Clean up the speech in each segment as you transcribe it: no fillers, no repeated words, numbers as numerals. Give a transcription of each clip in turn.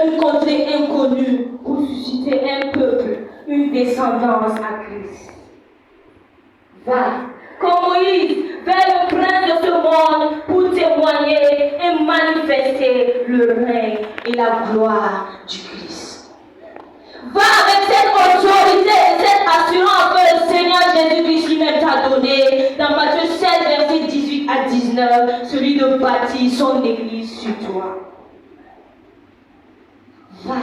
une contrée inconnue pour susciter un peuple, une descendance à Christ. Va, comme Moïse, vers le prince de ce monde pour témoigner et manifester le règne et la gloire du Christ. Va avec cette autorité et cette assurance que le Seigneur Jésus-Christ lui-même t'a donné dans Matthieu 16, versets 18 à 19, celui de bâtir son église sur toi. Va,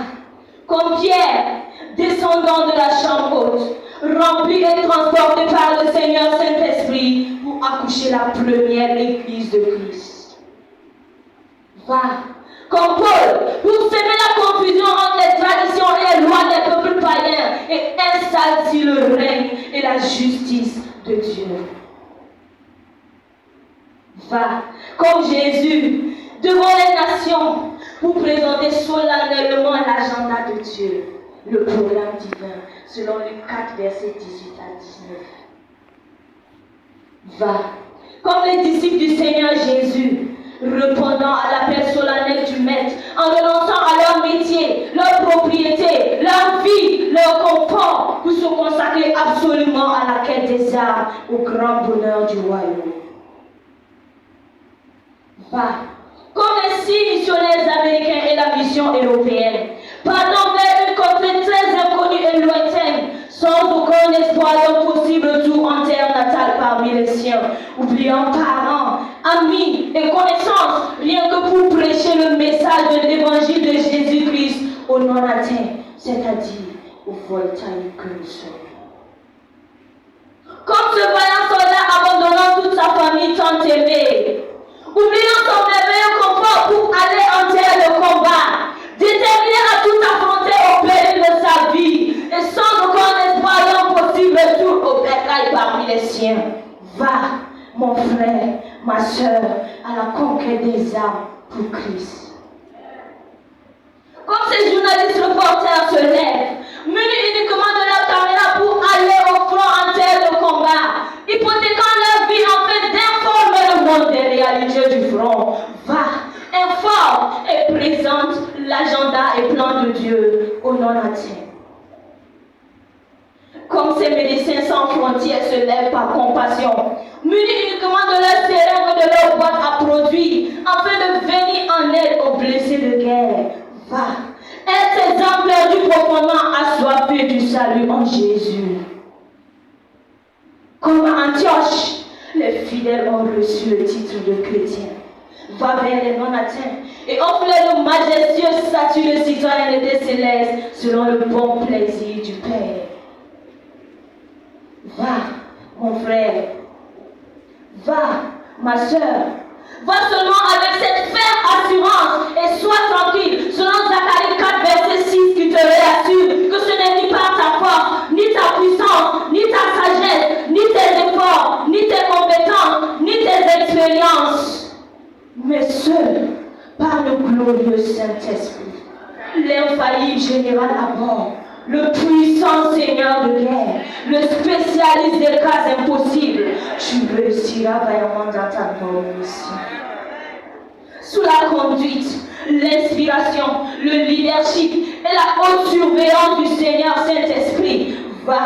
comme Pierre, descendant de la chambre haute, rempli et transporté par le Seigneur Saint-Esprit pour accoucher la première église de Christ. Va, comme Paul, pour semer la confusion entre les traditions et les lois des peuples païens et installe sur le règne et la justice de Dieu. Va, comme Jésus, devant les nations, pour présenter solennellement l'agenda de Dieu, le programme divin, selon Luc 4, versets 18 à 19. Va, comme les disciples du Seigneur Jésus, répondant à l'appel solennel du Maître, en renonçant à leur métier, leur propriété, leur vie, leur confort, pour se consacrer absolument à la quête des âmes, au grand bonheur du royaume. Va, comme les 6 missionnaires américains et la mission européenne, partant vers une contrée très inconnue et lointaine, sans aucun espoir d'un possible retour en terre natale parmi les siens, oubliant parents, amis et connaissances, rien que pour prêcher le message de l'évangile de Jésus-Christ aux non-atteints, c'est-à-dire aux voltaïques que nous sommes. Comme ce vaillant soldat abandonnant toute sa famille tant aimée, oubliant son merveilleux confort pour aller en terre de combat, déterminé à tout affronter au péril de sa vie, et sans aucun espoir d'un possible retour au bercail parmi les siens. Va, mon frère, ma soeur, à la conquête des âmes pour Christ. Comme ces journalistes reporters se lèvent, munis uniquement de leur caméra pour aller au front en terre de combat, hypothéquant leur vie en fait d'informer le monde des réalités du front. Va, informe et présente l'agenda et plan de Dieu aux non-atteints. Comme ces médecins sans frontières se lèvent par compassion, munis uniquement de leur seringue et de leur boîte à produits, afin de venir en aide aux blessés de guerre. Va, aide ces âmes perdues profondément assoiffées du salut en Jésus. Comme à Antioche, les fidèles ont reçu le titre de chrétien. Va vers les non-atteints et offre-leur le majestueux statut de citoyenneté céleste selon le bon plaisir du Père. Va, mon frère. Va, ma soeur. Va seulement avec cette ferme assurance et sois tranquille selon Zacharie 4, verset 6 qui te réassure que ce n'est ni par ta force, ni ta puissance, ni ta sagesse, ni tes efforts, ni tes compétences, ni tes expériences, mais seul par le glorieux Saint-Esprit, l'infaillible général à bord, le puissant Seigneur de guerre, le spécialiste des cas impossibles, tu réussiras vaillamment dans ta bonne mission. Sous la conduite, l'inspiration, le leadership et la haute surveillance du Seigneur Saint-Esprit, va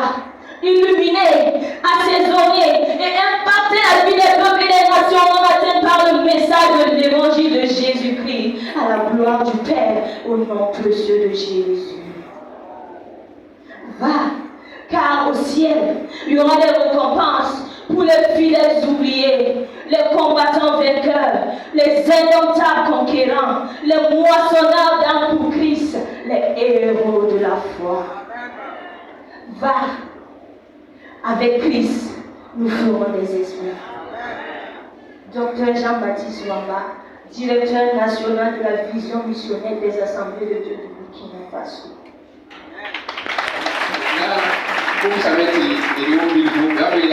illuminer, assaisonner et impacter la vie des peuples et des nations non atteintes par le message de l'évangile de Jésus-Christ, à la gloire du Père, au nom précieux de Jésus. Va, car au ciel, il y aura des récompenses pour les fidèles oubliés, les combattants vainqueurs, les indomptables conquérants, les moissonneurs d'âmes pour Christ, les héros de la foi. Va, avec Christ, nous ferons des exploits. Docteur Jean-Baptiste Wamba, directeur national de la vision missionnaire des Assemblées de Dieu du Burkina Faso. Vous savez,